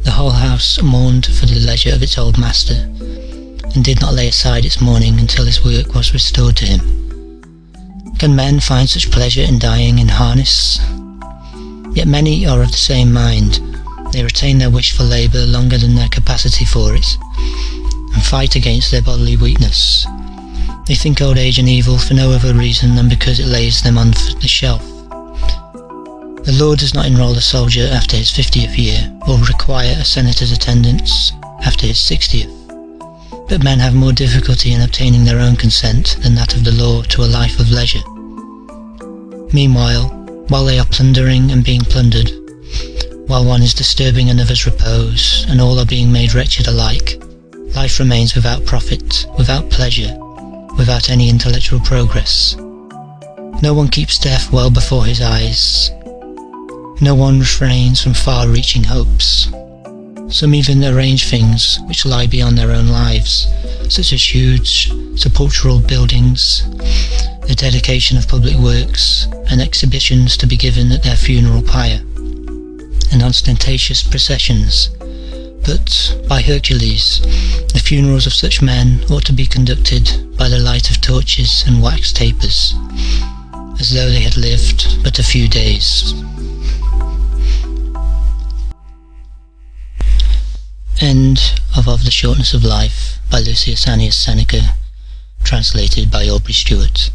The whole house mourned for the leisure of its old master, and did not lay aside its mourning until his work was restored to him. Can men find such pleasure in dying in harness? Yet many are of the same mind. They retain their wish for labour longer than their capacity for it, and fight against their bodily weakness. They think old age an evil for no other reason than because it lays them on the shelf. The law does not enrol a soldier after his 50th year, or require a senator's attendance after his 60th, but men have more difficulty in obtaining their own consent than that of the law to a life of leisure. Meanwhile, while they are plundering and being plundered, while one is disturbing another's repose, and all are being made wretched alike, life remains without profit, without pleasure, without any intellectual progress. No one keeps death well before his eyes. No one refrains from far-reaching hopes. Some even arrange things which lie beyond their own lives, such as huge sepulchral buildings, the dedication of public works, and exhibitions to be given at their funeral pyre, and ostentatious processions. But, by Hercules, the funerals of such men ought to be conducted by the light of torches and wax tapers, as though they had lived but a few days. End of the Shortness of Life by Lucius Annaeus Seneca, translated by Aubrey Stewart.